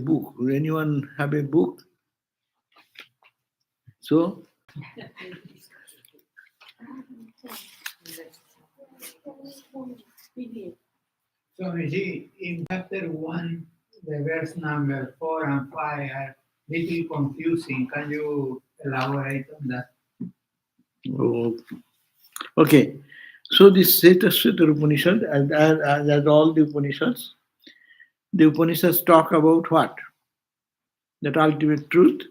book. Will anyone have a book? So, Swamiji, in chapter 1, the verse number 4 and 5 are little confusing. Can you elaborate on that? oh, okay. So this Shwetashwatara Upanishad, as all the Upanishads talk about what? That ultimate truth,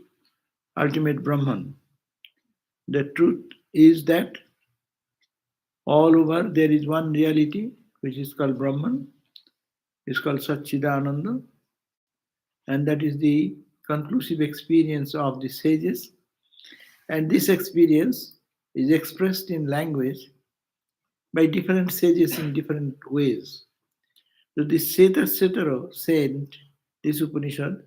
ultimate Brahman. The truth is that all over there is one reality which is called Brahman, is called Satchidananda, and that is the conclusive experience of the sages. And this experience is expressed in language by different sages in different ways. So this Shwetashwatara said, this Upanishad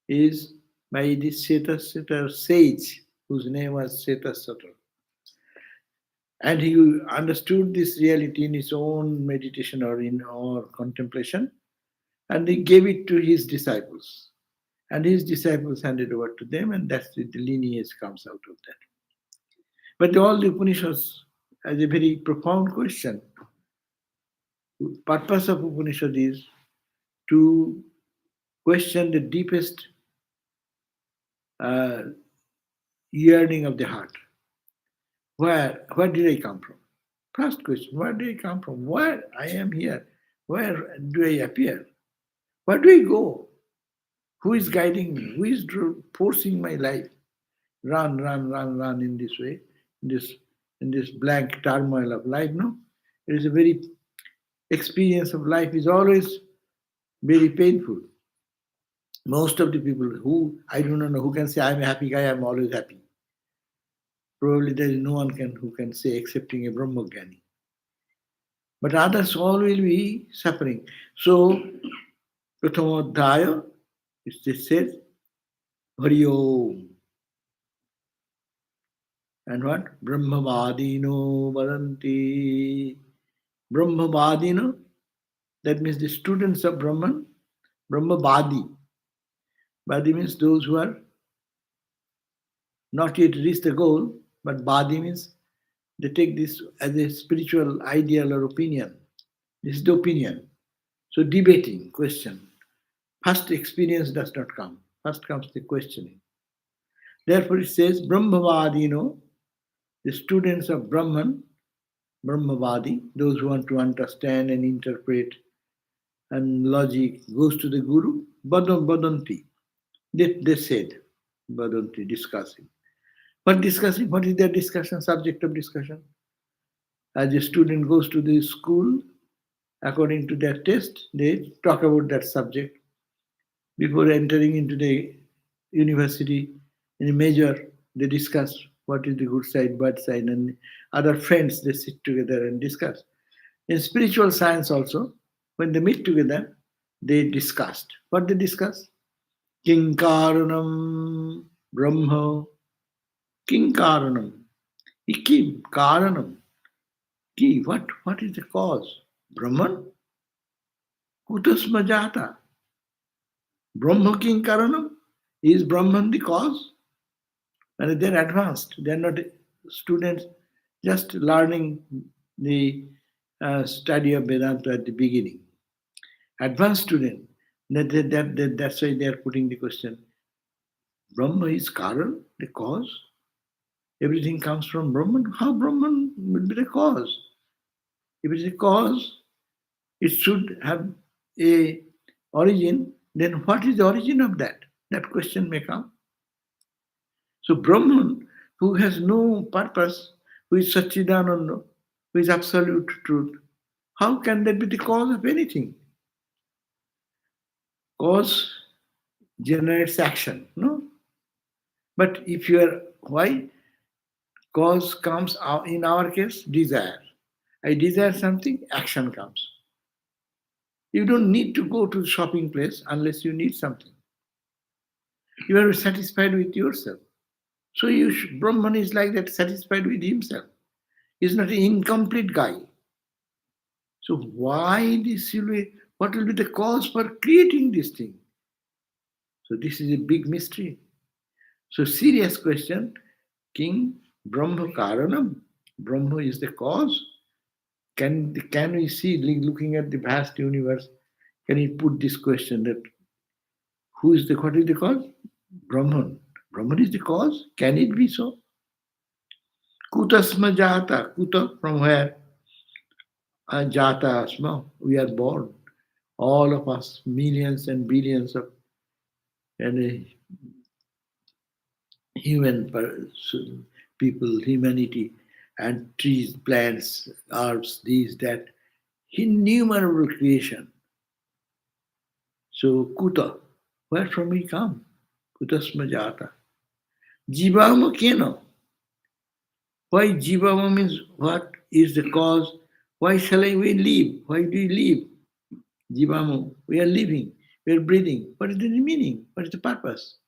is by this Shwetashwatara sage, whose name was Shwetashwatara. And he understood this reality in his own meditation or contemplation, and he gave it to his disciples. And his disciples handed over to them, and that's the lineage comes out of that. But all the Upanishads has a very profound question. The purpose of Upanishad is to question the deepest uh, yearning of the heart. Where did I come from? First question, where did I come from? Where I am here? Where do I appear? Where do I go? Who is guiding me? Who is forcing my life? Run, run, run, run in this way, in this blank turmoil of life. No, it is a very experience of life is always very painful. Most of the people who I do not know who can say I'm a happy guy, I'm always happy. Probably there is no one who can say excepting a Brahmagyani. But others all will be suffering. So, Prathamadhyaya, it just says, Hari Om. And what? Brahmavadino vadanti. Brahmavadino, that means the students of Brahman. Brahmavadi. Vadi means those who are not yet reached the goal, but Vadi means they take this as a spiritual ideal or opinion. This is the opinion. So debating, question. First experience does not come. First comes the questioning. Therefore it says, Brahmavadino, the students of Brahman, Brahmavadi, those who want to understand and interpret and logic, goes to the Guru, Badanti. They said, Badanti, discussing. What discussing? What is their discussion, subject of discussion? As a student goes to the school, according to their test, they talk about that subject. Before entering into the university, in a major, they discuss what is the good side, bad side, and other friends, they sit together and discuss. In spiritual science also, when they meet together, they discussed. What they discuss? King Karanam Brahma. King Karanam. Kim Karanam. Ki, what is the cause? Brahman? Kutasma Jata. Brahma King Karanam? Is Brahman the cause? And they're advanced. They're not students just learning the study of Vedanta at the beginning. Advanced student. That's why they're putting the question. Brahma is Karan, the cause? Everything comes from Brahman. How Brahman will be the cause? If it is a cause, it should have a origin. Then what is the origin of that? That question may come. So Brahman, who has no purpose, who is Satchidananda, who is absolute truth, how can that be the cause of anything? Cause generates action, no? But if you are, why? Cause comes out, in our case, desire. I desire something, action comes. You don't need to go to the shopping place unless you need something. You are satisfied with yourself. So Brahman is like that, satisfied with himself. He's not an incomplete guy. So why this will be, what will be the cause for creating this thing? So this is a big mystery. So serious question, King, Brahma Karanam? Brahma is the cause? Can we see, looking at the vast universe, can we put this question that what is the cause? Brahman. Brahman is the cause? Can it be so? Kutasma jata. Kuta, from where? Jata asma. We are born. All of us, millions and billions of and people, humanity, and trees, plants, herbs, these, that, innumerable creation. So, Kuta, where from we come? Kutasma jata. Jivama keno. Why Jivama means what is the cause? Why shall we live? Why do we live? Jivama, we are living, we are breathing. What is the meaning? What is the purpose?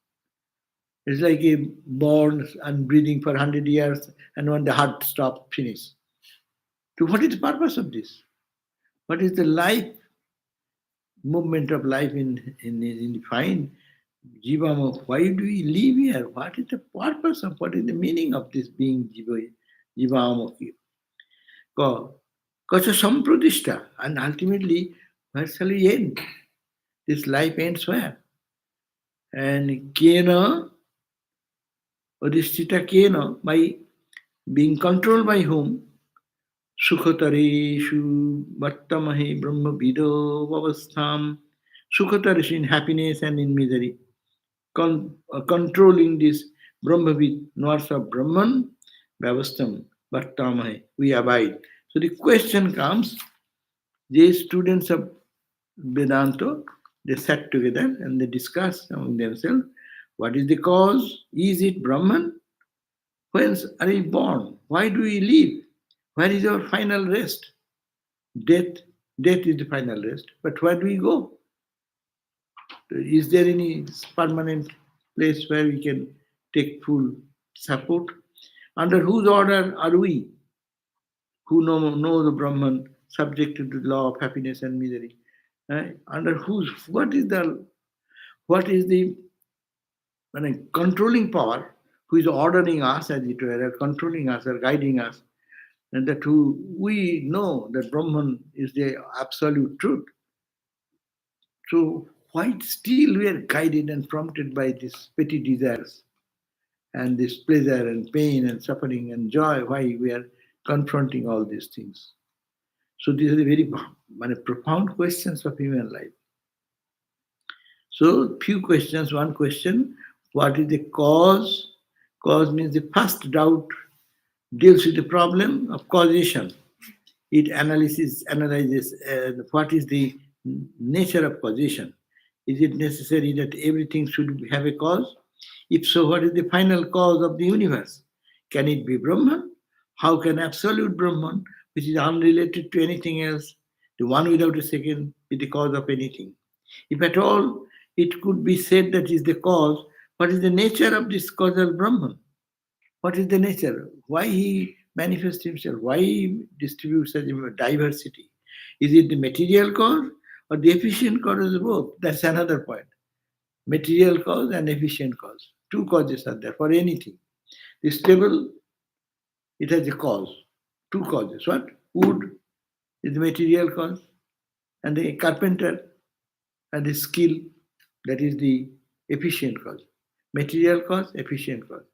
It's like a born and breathing for 100 years, and when the heart stops, finish. So what is the purpose of this? What is the life, movement of life in defined Jivama? Why do we live here? What is the purpose of, what is the meaning of this being Jivama? Kacha Sampradishta. And ultimately, where shall we end? This life ends where? And Kena, Adhisthita Kena, by being controlled by whom? Sukhatareshu Vattamahe Brahma Vido Vavastham. Sukhatareshu, in happiness and in misery. Controlling this Brahmavid, north of Brahman, Vyavastham, Vattamahe, we abide. So the question comes, these students of Vedanta, they sat together and they discussed among themselves, what is the cause? Is it Brahman? Whence are we born? Why do we live? Where is our final rest? Death. Death is the final rest. But where do we go? Is there any permanent place where we can take full support? Under whose order are we, who know the Brahman, subjected to the law of happiness and misery? Under whose, what is the controlling power who is ordering us, as it were, or controlling us or guiding us, and that who we know that Brahman is the absolute truth. So why still we are guided and prompted by these petty desires and this pleasure and pain and suffering and joy? Why we are confronting all these things? So these are the very profound questions of human life. So few questions. One question: what is the cause? Cause means the first doubt deals with the problem of causation. It analyzes what is the nature of causation. Is it necessary that everything should have a cause? If so, what is the final cause of the universe? Can it be Brahman? How can absolute Brahman, which is unrelated to anything else, the one without a second, be the cause of anything? If at all it could be said that is the cause, what is the nature of this causal Brahman? What is the nature? Why he manifests himself? Why he distributes such a diversity? Is it the material cause or the efficient cause of both? That's another point. Material cause and efficient cause. Two causes are there for anything. The stable, it has a cause. Two causes. What? Wood is the material cause, and the carpenter and the skill, that is the efficient cause. Material cause, efficient cause.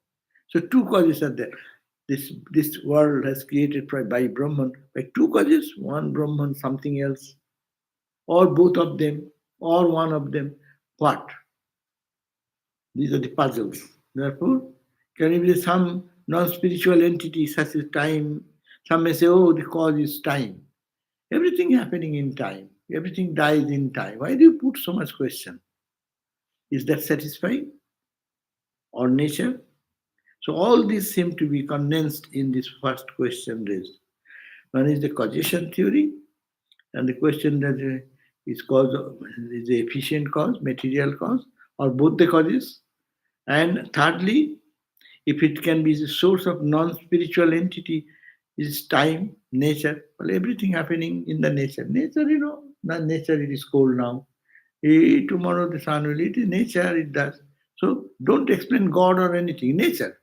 So two causes are there. This world has created by Brahman by two causes, one Brahman, something else, or both of them, or one of them. What? These are the puzzles. Therefore, can it be some non-spiritual entity such as time? Some may say, oh, the cause is time. Everything happening in time. Everything dies in time. Why do you put so much question? Is that satisfying? Or nature? So all these seem to be condensed in this first question raised. One is the causation theory, and the question that is cause is the efficient cause, material cause, or both the causes. And thirdly, if it can be the source of non-spiritual entity, is time, nature. Well, everything happening in the nature. Nature, nature it is cold now. Tomorrow the sun will, it is nature, it does. So don't explain God or anything, nature.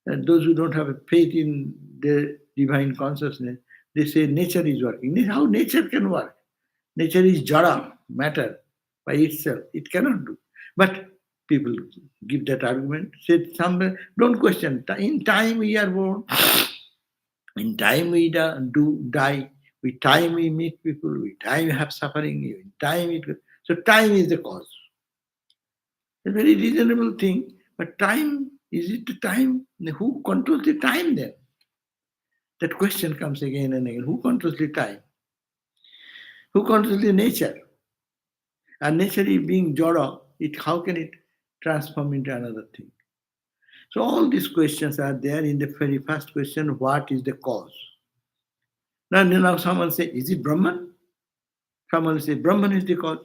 And those who don't have a faith in the divine consciousness, they say nature is working. How nature can work? Nature is jara, matter by itself. It cannot do. But people give that argument, say somewhere, don't question. In time we are born, in time we do die, with time we meet people, with time we have suffering, in time it. So time is the cause. A very reasonable thing. But time, is it the time? Who controls the time then? That question comes again and again. Who controls the time? Who controls the nature? And nature is being jara, how can it transform into another thing? So all these questions are there in the very first question, what is the cause? Now someone say, is it Brahman? Someone will say, Brahman is the cause.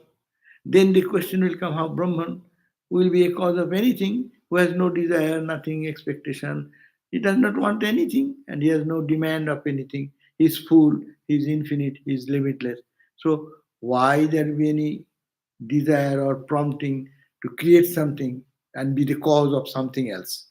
Then the question will come, how Brahman will be a cause of anything, who has no desire, nothing, expectation. He does not want anything and he has no demand of anything. He is full, he is infinite, he is limitless. So why there be any desire or prompting to create something and be the cause of something else?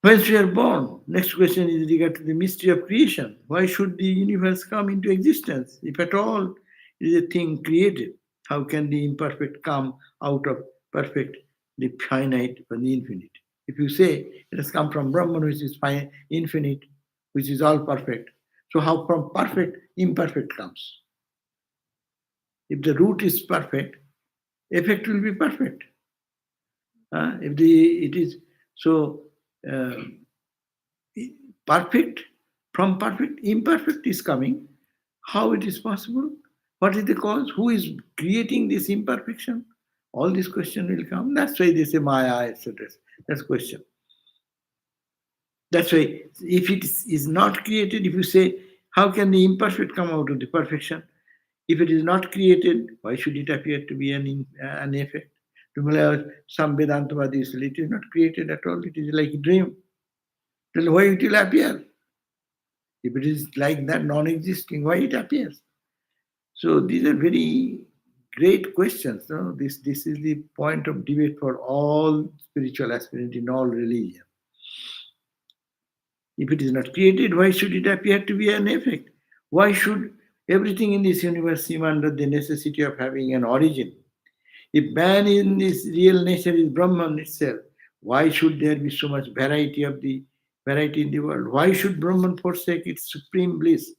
Whence we are born? Next question is regard to the mystery of creation. Why should the universe come into existence? If at all it is a thing created, how can the imperfect come out of perfect, the finite or the infinite? If you say it has come from Brahman, which is infinite, which is all perfect, so how from perfect, imperfect comes? If the root is perfect, effect will be perfect. If it is so. Uh, Perfect, from perfect, imperfect is coming. How it is possible? What is the cause? Who is creating this imperfection? All these questions will come. That's why they say Maya, etc. That's question. That's why if it is not created, if you say, how can the imperfect come out of the perfection? If it is not created, why should it appear to be an effect? Some Vedantavadis say it is not created at all, it is like a dream. Then why it will appear? If it is like that, non-existing, why it appears? So these are very great questions. No? This is the point of debate for all spiritual aspirants in all religion. If it is not created, why should it appear to be an effect? Why should everything in this universe seem under the necessity of having an origin? If man in his real nature is Brahman itself, why should there be so much variety in the world? Why should Brahman forsake its supreme bliss?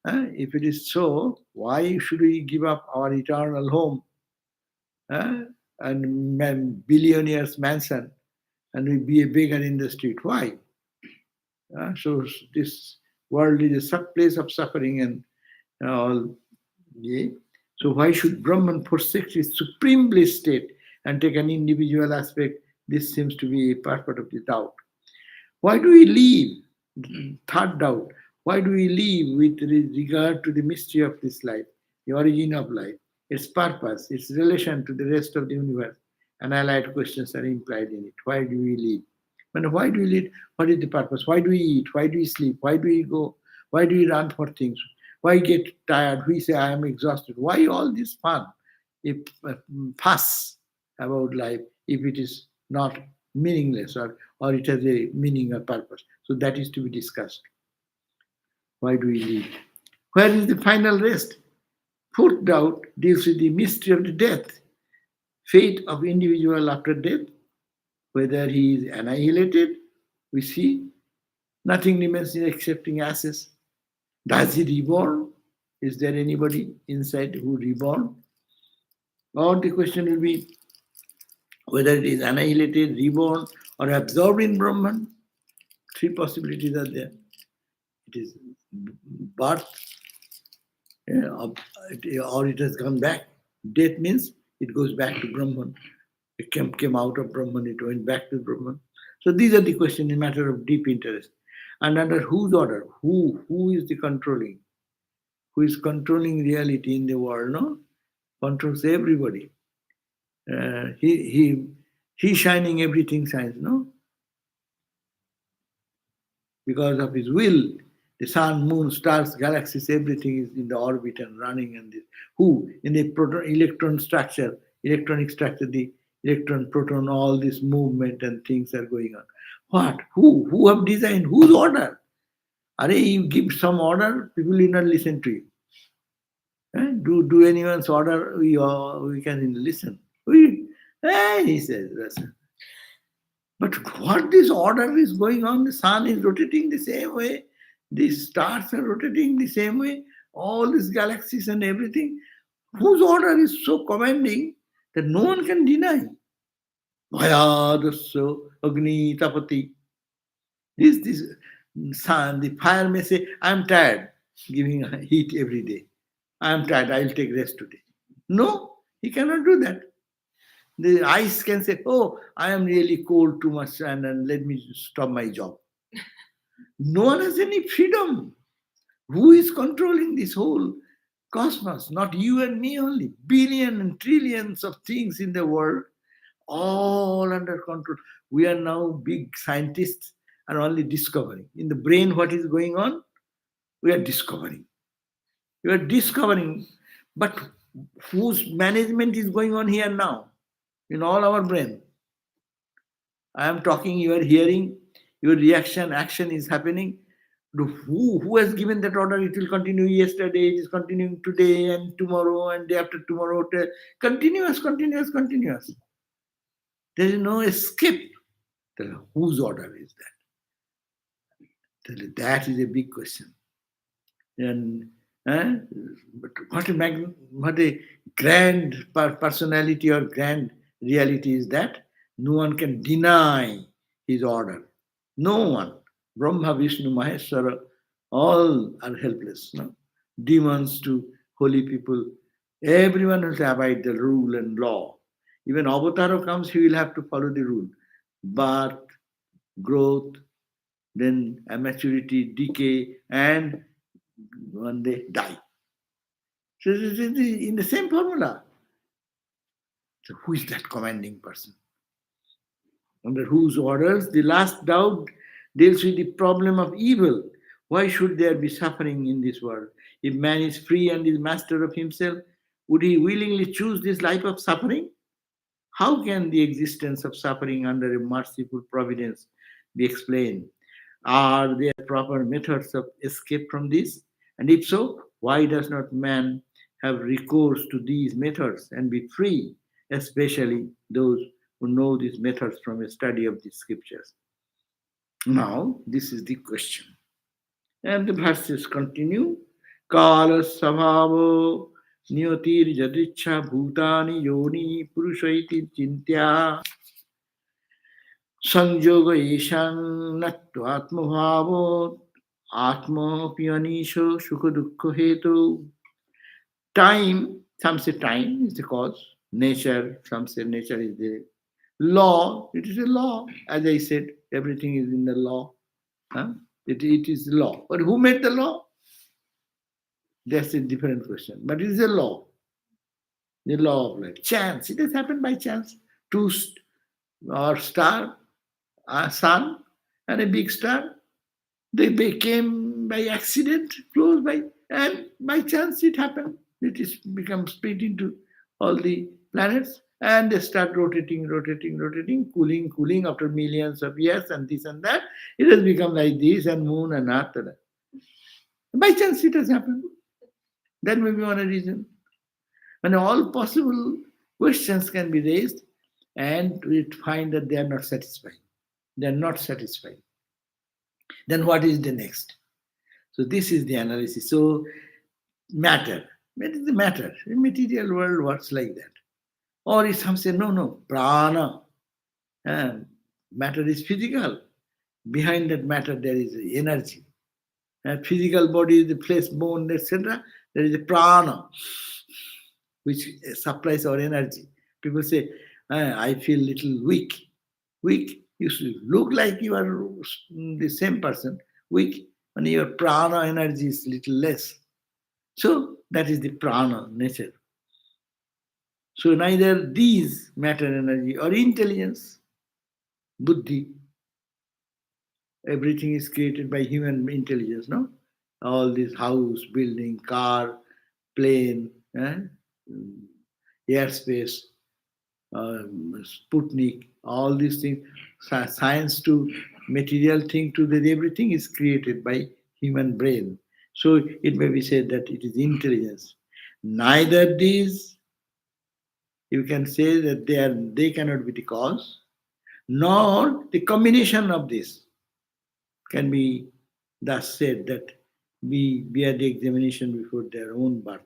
If it is so, why should we give up our eternal home and billionaire's mansion and we be a beggar in the street? Why? So this world is a place of suffering and all. Yeah. So why should Brahman forsake his supreme bliss state and take an individual aspect? This seems to be a purport of the doubt. Why do we live? Third doubt. Why do we live with regard to the mystery of this life, the origin of life, its purpose, its relation to the rest of the universe? And allied questions are implied in it. Why do we live? And why do we live? What is the purpose? Why do we eat? Why do we sleep? Why do we go? Why do we run for things? Why get tired? We say, I am exhausted. Why all this fun? If fuss about life, if it is not meaningless or it has a meaning or purpose. So that is to be discussed. Why do we live? Where is the final rest? Fourth doubt deals with the mystery of the death, fate of individual after death, whether he is annihilated, we see nothing remains excepting ashes. Does he reborn? Is there anybody inside who reborn? Or the question will be whether it is annihilated, reborn, or absorbed in Brahman. Three possibilities are there. It is birth, or it has gone back. Death means it goes back to Brahman. It came out of Brahman, it went back to Brahman. So these are the questions in matter of deep interest. And under whose order? Who is the controlling? Who is controlling reality in the world? No, controls everybody. He shining, everything shines. No, because of his will, The sun, moon, stars, galaxies, everything is in the orbit and running. And this. Who in the proton electron structure, electronic structure, the electron, proton, all this movement and things are going on. What? Who? Who have designed? Whose order? Are you give some order, people will not listen to you. Do anyone's order, we can listen. He says, listen. But what this order is going on, the sun is rotating the same way, the stars are rotating the same way, all these galaxies and everything, whose order is so commanding that no one can deny. Vayadasya Agni Tapati. This sun, the fire may say, I'm tired, giving heat every day. I'm tired, I'll take rest today. No, he cannot do that. The ice can say, oh, I am really cold too much and let me stop my job. No one has any freedom. Who is controlling this whole cosmos? Not you and me only. Billion and trillions of things in the world, all under control. We are now big scientists are only discovering. In the brain, what is going on? We are discovering. We are discovering. But whose management is going on here now? In all our brain. I am talking, you are hearing, your reaction, action is happening. Who has given that order? It will continue yesterday, it is continuing today and tomorrow and day after tomorrow. Continuous, continuous, continuous. There is no escape. Whose order is that? That is a big question. And but what a grand personality or grand reality is that no one can deny his order. No one. Brahma, Vishnu, Maheshwara, all are helpless. No? Demons to holy people. Everyone has to abide the rule and law. Even Avatara comes, he will have to follow the rule. Birth, growth, then maturity, decay, and one day die. So this is in the same formula. So who is that commanding person? Under whose orders? The last doubt deals with the problem of evil. Why should there be suffering in this world? If man is free and is master of himself, would he willingly choose this life of suffering? How can the existence of suffering under a merciful providence be explained? Are there proper methods of escape from this? And if so, why does not man have recourse to these methods and be free, especially those who know these methods from a study of the scriptures? Now, this is the question. And the verses continue. Kala Savavo Nyotir Jadicha Bhutani Yoni Purushaiti Chintya Sanjoga Ishan Nattu Atmabhavo Atma Piyanisho Sukha Hetu. Time, some say time is the cause. Nature, some say nature is the law. It is a law. As I said, everything is in the law. Huh? It is law. But who made the law? That's a different question. But it is a law. The law of life. Chance. It has happened by chance. Two or star, a sun, and a big star. They became by accident close by, and by chance it happened. It is become split into all the planets, and they start rotating, rotating, rotating, cooling, cooling after millions of years, and this and that. It has become like this, and moon and earth. By chance it has happened. That may be one reason. When all possible questions can be raised, and we find that they are not satisfied. They are not satisfied. Then what is the next? So this is the analysis. So matter. What is the matter? The material world works like that. Or if some say, no, prana. Matter is physical. Behind that matter there is energy. Physical body is the flesh, bone, etc. There is a prana, which supplies our energy. People say, I feel little weak. Weak. You should look like you are the same person. Weak. And your prana energy is little less. So that is the prana nature. So neither these matter energy or intelligence, buddhi, everything is created by human intelligence, no? all these house, building, car, plane, mm, airspace, Sputnik, all these things, science to material thing to the everything is created by human brain. So it may be said that it is intelligence. Neither these, you can say that they cannot be the cause, nor the combination of this can be thus said that we bear the examination before their own birth.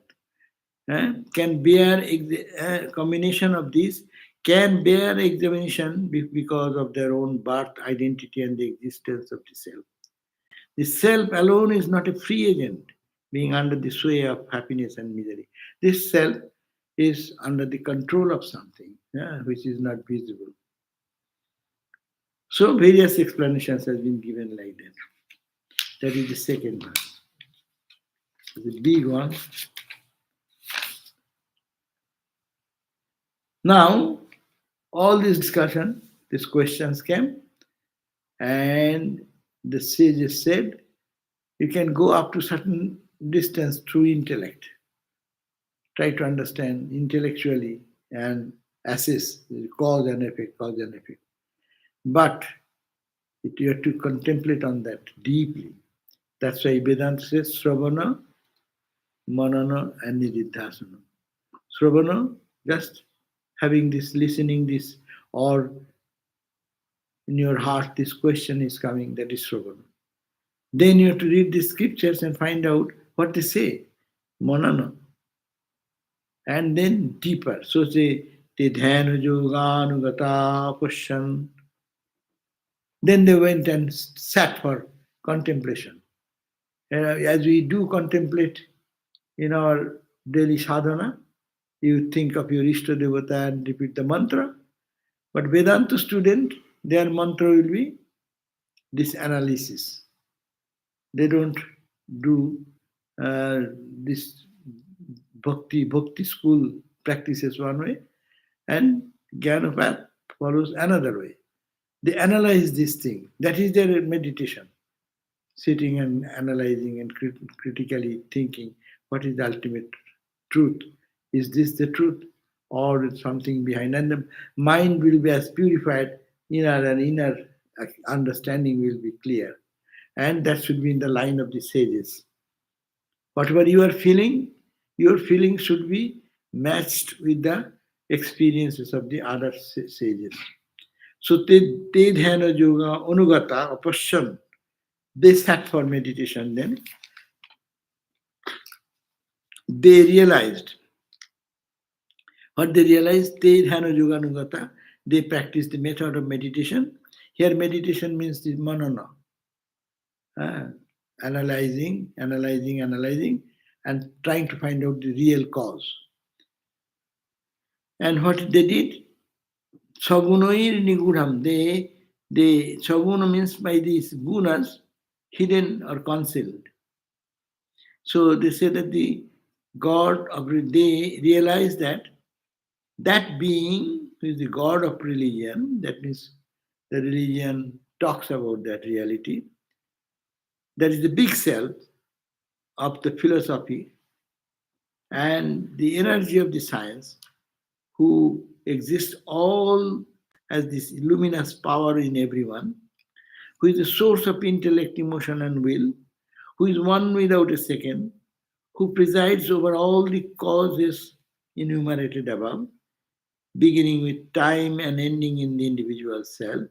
Can bear combination of these can bear examination because of their own birth, identity, and the existence of the self. The self alone is not a free agent, being under the sway of happiness and misery. This self is under the control of something, which is not visible. So various explanations have been given like that. That is the second verse. The big one. Now, all this discussion, these questions came, and the sages said, you can go up to certain distance through intellect. Try to understand intellectually and assess cause and effect, cause and effect. But you have to contemplate on that deeply. That's why Vedanta says Sravana, Manana, and Nididhasana. Sravana, just having this, listening this, or in your heart this question is coming, that is Sravana. Then you have to read the scriptures and find out what they say, Manana, and then deeper. So say, Te dhyana yoganugata pasyan. Then they went and sat for contemplation. As we do contemplate in our daily sadhana, you think of your Ishta Devata and repeat the mantra. But Vedanta student, their mantra will be this analysis. They don't do uh, this bhakti school practices one way, and Jnanapath follows another way. They analyze this thing. That is their meditation. Sitting and analyzing and critically thinking what is the ultimate truth. Is this the truth or is something behind? And the mind will be as purified, inner understanding will be clear. And that should be in the line of the sages. Whatever you are feeling, your feelings should be matched with the experiences of the other sages. So te dhyana yoga anugata apasyan. They sat for meditation then. They realized what they realized, te dhyana yoga anugata. They practiced the method of meditation. Here meditation means the manana. Analyzing, and trying to find out the real cause. And what they did, sagunoir nigudham, they saguna means by these gunas, hidden or concealed. So they say that the God of they realize that that being who is the God of religion, that means the religion talks about that reality, that is the big self of the philosophy and the energy of the science, who exists all as this luminous power in everyone, who is the source of intellect, emotion, and will, who is one without a second, who presides over all the causes enumerated above, beginning with time and ending in the individual self,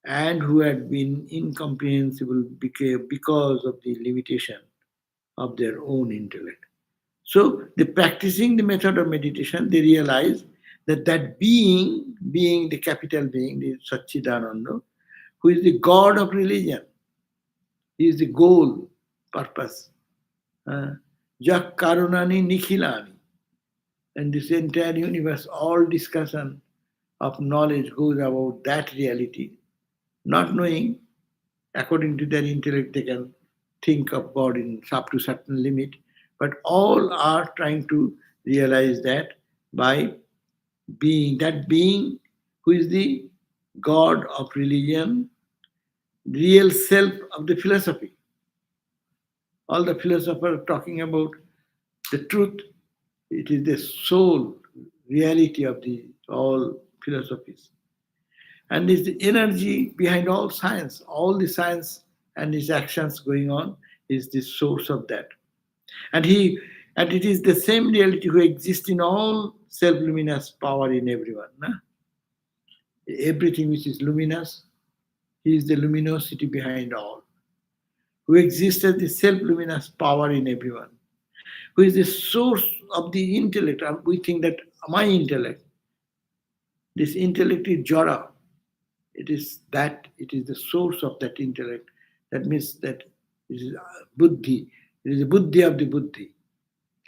and who had been incomprehensible because of the limitation of their own intellect. So, they practicing the method of meditation, they realize that that being the capital being, the Satchidananda, who is the God of religion, he is the goal, purpose. Jak Karunani Nikhilani. And this entire universe, all discussion of knowledge goes about that reality. Not knowing, according to their intellect, they can think of God in up to certain limit, but all are trying to realize that by being who is the God of religion, real self of the philosophy, All the philosophers talking about the truth. It is the soul reality of the all philosophies. And it's the energy behind all science. All the science and its actions going on is the source of that. And he and it is the same reality who exists in all self-luminous power in everyone. Na? Everything which is luminous, he is the luminosity behind all. Who exists as the self-luminous power in everyone. Who is the source of the intellect. We think that my intellect, this intellect is Jara. It is the source of that intellect. That means that it is buddhi. It is the buddhi of the buddhi.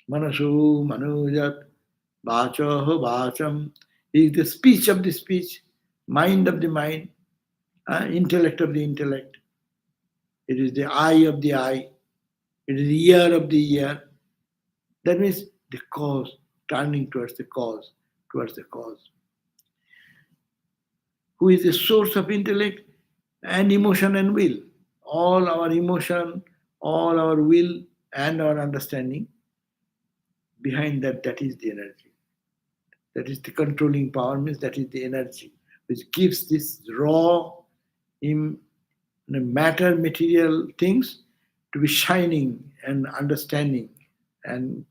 Manasu, manujat, vachaho, vacham. It is the speech of the speech, mind of the mind, intellect of the intellect. It is the eye of the eye. It is the ear of the ear. That means the cause, turning towards the cause, towards the cause. Who is the source of intellect and emotion and will. All our emotion, all our will, and our understanding, behind that, that is the energy. That is the controlling power, means that is the energy, which gives this raw matter, material things to be shining and understanding and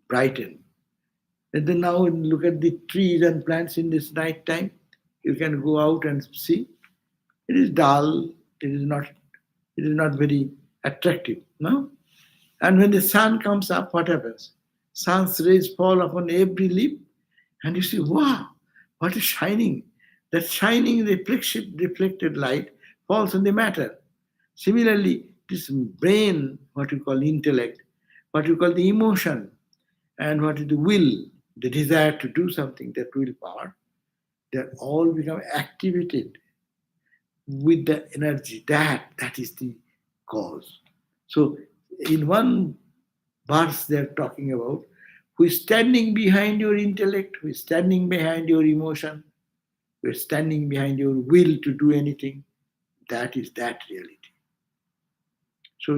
brighten. And then now look at the trees and plants in this night time. You can go out and see. It is dull. It is not very attractive. No? And when the sun comes up, what happens? Sun's rays fall upon every leaf, and you see, wow, what is shining? That shining reflected light falls on the matter. Similarly, this brain, what you call intellect, what you call the emotion, and what is the will, the desire to do something, that willpower, they all become activated with the energy. That is the cause. So in one verse they're talking about who is standing behind your intellect, who is standing behind your emotion, who is standing behind your will to do anything. That is that reality. So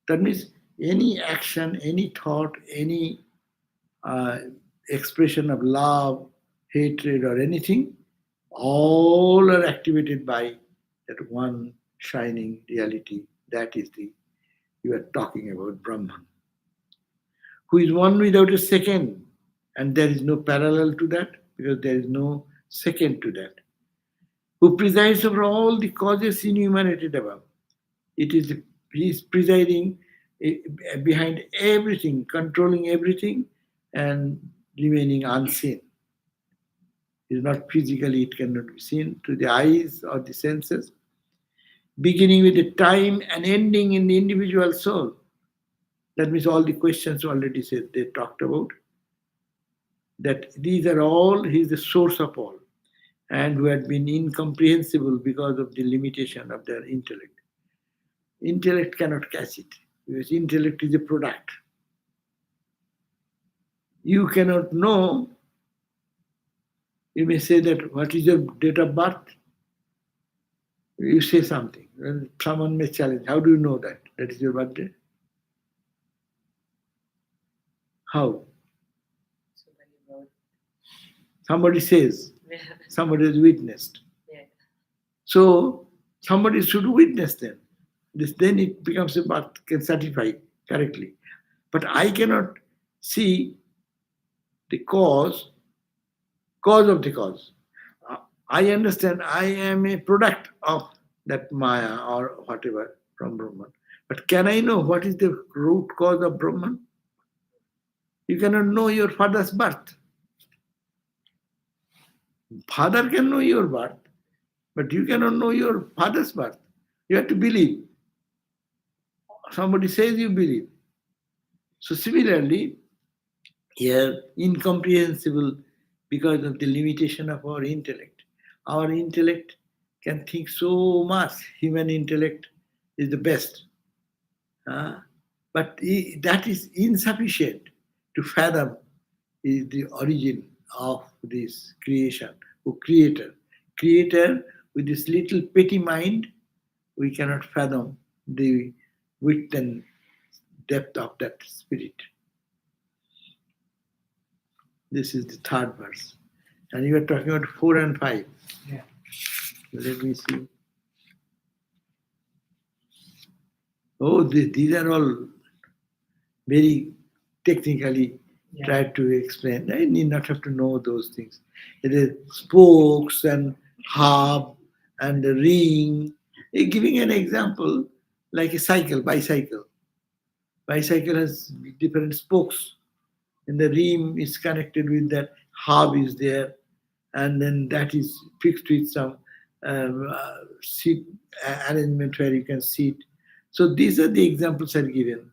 that means any action, any thought, any uh, expression of love, hatred, or anything, all are activated by that one shining reality. That is the you are talking about Brahman, who is one without a second, and there is no parallel to that because there is no second to that. Who presides over all the causes enumerated above. It is he is presiding behind everything, controlling everything, and remaining unseen. It is not physically, it cannot be seen to the eyes or the senses, beginning with the time and ending in the individual soul. That means all the questions already said they talked about. That these are all, he is the source of all, and who had been incomprehensible because of the limitation of their intellect. Intellect cannot catch it, because intellect is a product. You cannot know, you may say that, what is your date of birth? You say something, and someone may challenge, how do you know that? That is your birthday? How? Somebody wrote. Somebody says, Yeah. somebody has witnessed. Yeah. So somebody should witness them. Then it becomes a birth, can certify correctly. But I cannot see the cause of the cause. I understand I am a product of that Maya or whatever from Brahman. But can I know what is the root cause of Brahman? You cannot know your father's birth. Father can know your birth, but you cannot know your father's birth. You have to believe. Somebody says you believe. So similarly, here incomprehensible because of the limitation of our intellect. Our intellect can think so much. Human intellect is the best. But that is insufficient to fathom is the origin of this creation, who creator. Creator with this little petty mind, we cannot fathom the width and depth of that spirit. This is the third verse. And you are talking about 4 and 5. Yeah. Let me see. Oh, these are all very technically Yeah. tried to explain. I need not have to know those things. It is spokes and hub and the ring. Giving an example, like a cycle, bicycle. Bicycle has different spokes, and the rim is connected with that hub is there, and then that is fixed with some seat arrangement where you can sit. So these are the examples are given.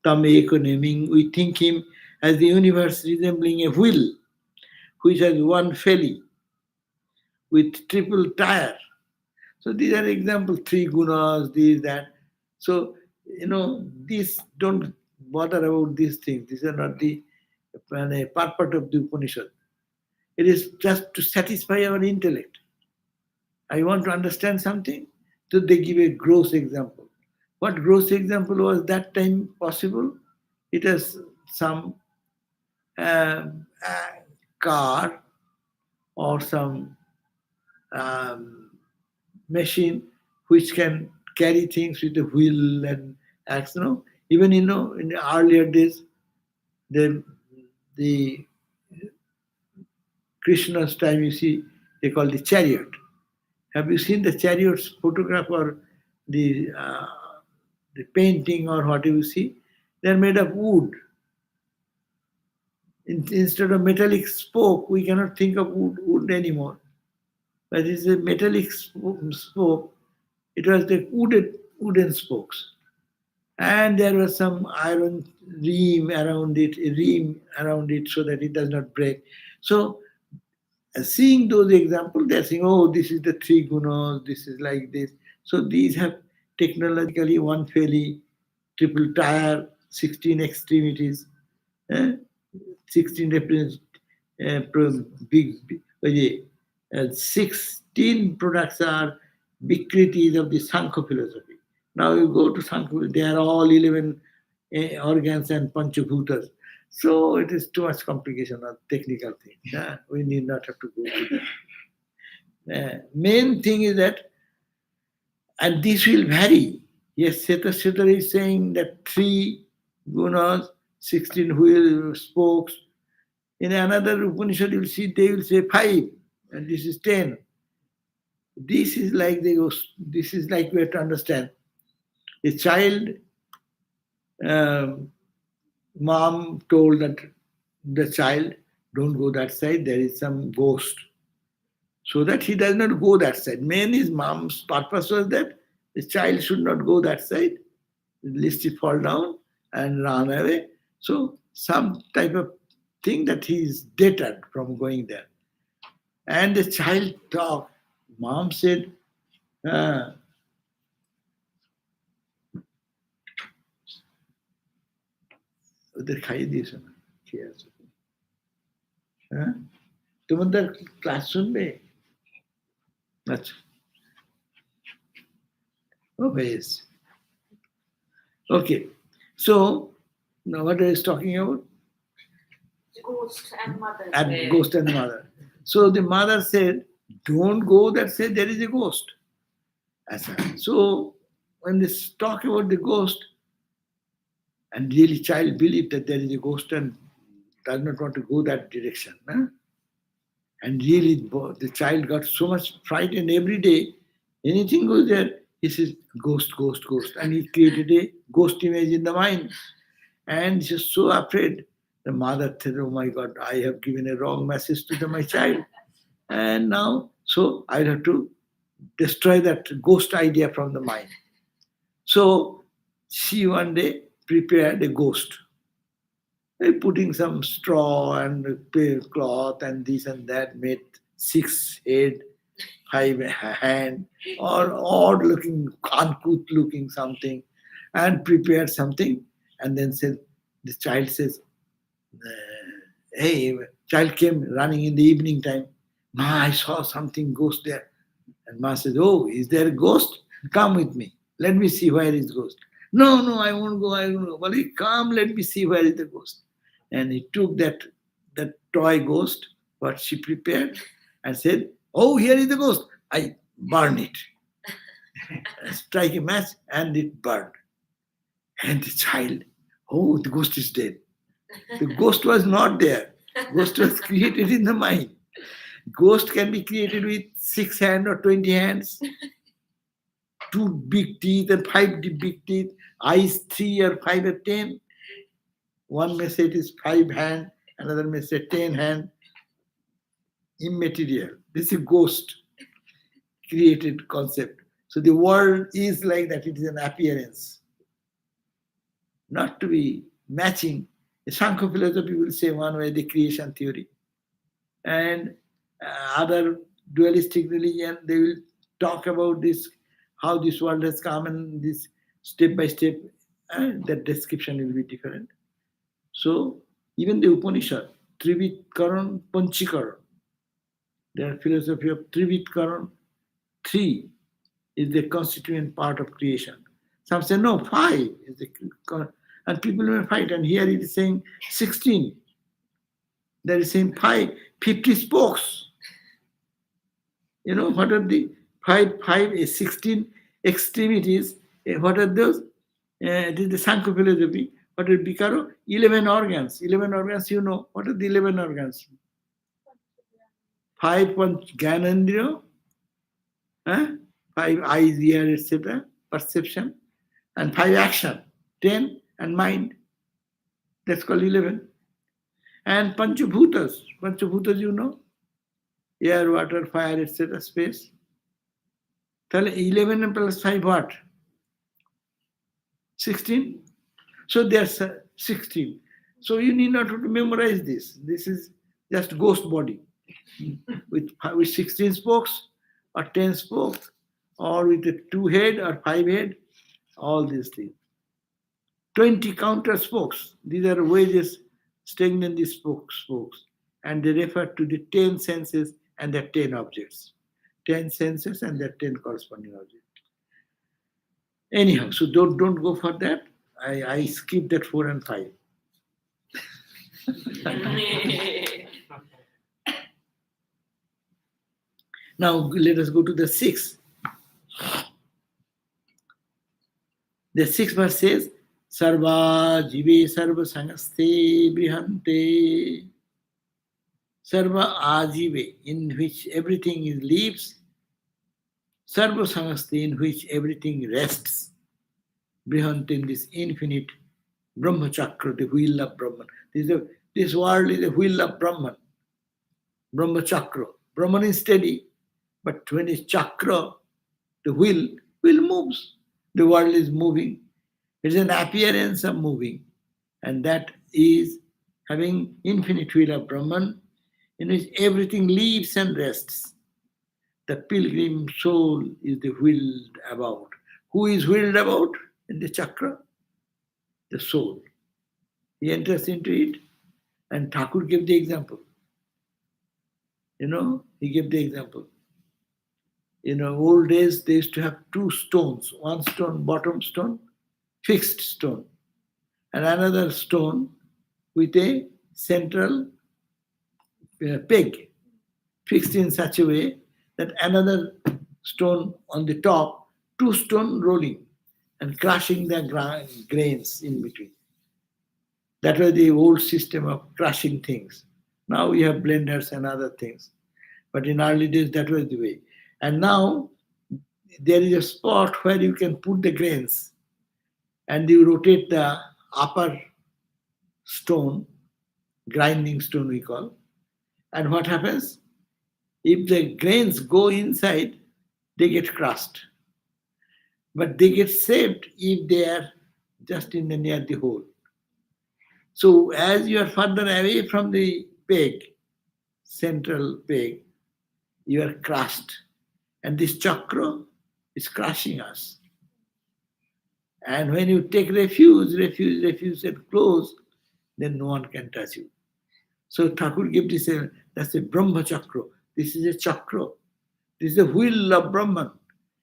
Tam eko naming, we think him as the universe resembling a wheel which has one felly with triple tire. So these are examples, three gunas, this, that. So, these don't bother about these things. These are not the purport of the Upanishad. It is just to satisfy our intellect. I want to understand something, so they give a gross example. What gross example was that time possible? It has some car or some um, machine which can carry things with a wheel and axle. Even in the earlier days, the Krishna's time, you see, they call the chariot. Have you seen the chariot's photograph or the painting or what you see? They are made of wood. Instead of metallic spoke, we cannot think of wood anymore. But it's a metallic spoke. It was the wooden spokes. And there was some iron rim around it so that it does not break. So seeing those examples, they're saying, oh, this is the three gunas, this is like this. So these have technologically one fairly triple tire, 16 extremities, eh? 16 represents big, 16 products are Vikritis of the Sankhya philosophy. Now you go to Sankhya, they are all 11 organs and Panchabhutas. So it is too much complication of technical thing. We need not have to go to that. Main thing is that, and this will vary. Yes, Shwetashwatara is saying that 3 gunas, 16 wheel spokes. In another Upanishad, you'll see they will say 5, and this is 10. This is like we have to understand. A child, mom told that the child, don't go that side, there is some ghost. So that he does not go that side. Main his mom's purpose was that the child should not go that side, lest he fall down and run away. So some type of thing that he is deterred from going there. And the child talked. Mom said, ওদের খাইয়ে দিয়েছো না, খেয়ে আছো। হ্যাঁ, তোমাদের class শুনবে? আচ্ছা, ও হয়েছে। Okay, so now what I was talking about? Ghost and mother. And ghost and mother. So the mother said, don't go that say there is a ghost. So when they talk about the ghost, and really child believed that there is a ghost and does not want to go that direction. And really the child got so much frightened every day. Anything goes there, he says, ghost, ghost, ghost. And he created a ghost image in the mind. And he's so afraid. The mother said, oh my God, I have given a wrong message to my child. And now, so I'll have to destroy that ghost idea from the mind. So she one day prepared a ghost, putting some straw and cloth and this and that, made 6 head, 5 hand, or odd looking, uncouth looking something, and prepared something, and then said, the child says, hey, child came running in the evening time. Ma, I saw something ghost there. And Ma said, oh, is there a ghost? Come with me. Let me see where is ghost. No, no, I won't go, I won't go. Well, he come, let me see where is the ghost. And he took that toy ghost, what she prepared, and said, oh, here is the ghost. I burn it. Strike a match, and it burned. And the child, oh, the ghost is dead. The ghost was not there. Ghost was created in the mind. Ghost can be created with 6 hands or 20 hands, 2 big teeth and 5 big teeth, eyes 3 or 5 or 10. One may say it is 5 hand, another may say 10 hand. Immaterial. This is a ghost created concept. So the world is like that. It is an appearance, not to be matching. The Sankhya philosophy will say one way the creation theory, and other dualistic religion they will talk about this, how this world has come and this step by step, and that description will be different. So even the Upanishad, Trivit Karan, Panchikaran, their philosophy of Trivit Karan, 3 is the constituent part of creation. Some say no, 5 is the and people may fight. And here it is saying 16. There is saying 50 spokes. You know what are the 5 is 16 extremities? What are those? It is the Sankhya philosophy. What is Bikaro? 11 organs. 11 organs, you know. What are the 11 organs? 5 Panch Gyanendriya, 5 eyes, ear, etc., perception, and 5 action, 10, and mind. That's called 11. And Panchabhutas. Panchabhutas, you know, air, water, fire, etc., space. 11 and plus 5 what? 16. So there's 16. So you need not to memorize this. This is just ghost body with 16 spokes or 10 spokes or with a 2 head or 5 head, all these things. 20 counter spokes. These are wages staying in these spokes, and they refer to the 10 senses and their 10 objects. 10 senses and their 10 corresponding objects. Anyhow, so don't go for that. I skip that 4 and 5. Now let us go to the 6. The 6th verse says, Sarva jive sarva sangaste brihante. Sarva ajive, in which everything is leaves. Sarva sangaste, in which everything rests. Brihante, in this infinite Brahma Chakra, the wheel of Brahman. This world is a wheel of Brahman. Brahma Chakra. Brahman is steady, but when it's Chakra, the wheel moves. The world is moving. It's an appearance of moving. And that is having infinite wheel of Brahman, in which everything lives and rests. The pilgrim soul is the wheeled about. Who is wheeled about in the chakra? The soul. He enters into it, and Thakur gave the example. He gave the example. Old days they used to have 2 stones, one stone, bottom stone, fixed stone, and another stone with a central peg, fixed in such a way that another stone on the top, 2 stone rolling and crushing the grains in between. That was the old system of crushing things. Now we have blenders and other things. But in early days, that was the way. And now there is a spot where you can put the grains and you rotate the upper stone, grinding stone we call. And what happens? If the grains go inside, they get crushed. But they get saved if they are just near the hole. So as you are further away from the peg, central peg, you are crushed. And this chakra is crushing us. And when you take refuge and close, then no one can touch you. So Thakur gave this, that's a Brahma chakra. This is a chakra. This is the wheel of Brahman.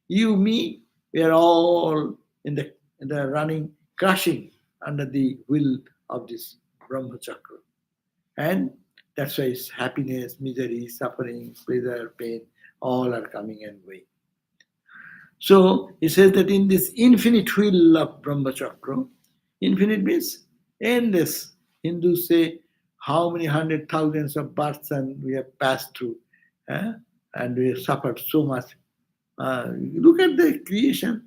You, me, we are all in the the running, crushing under the will of this Brahma Chakra. And that's why it's happiness, misery, suffering, pleasure, pain, all are coming and going. So he says that in this infinite wheel of Brahma Chakra, infinite means endless. Hindus say how many hundred thousands of births and we have passed through, and we have suffered so much. Look at the creation: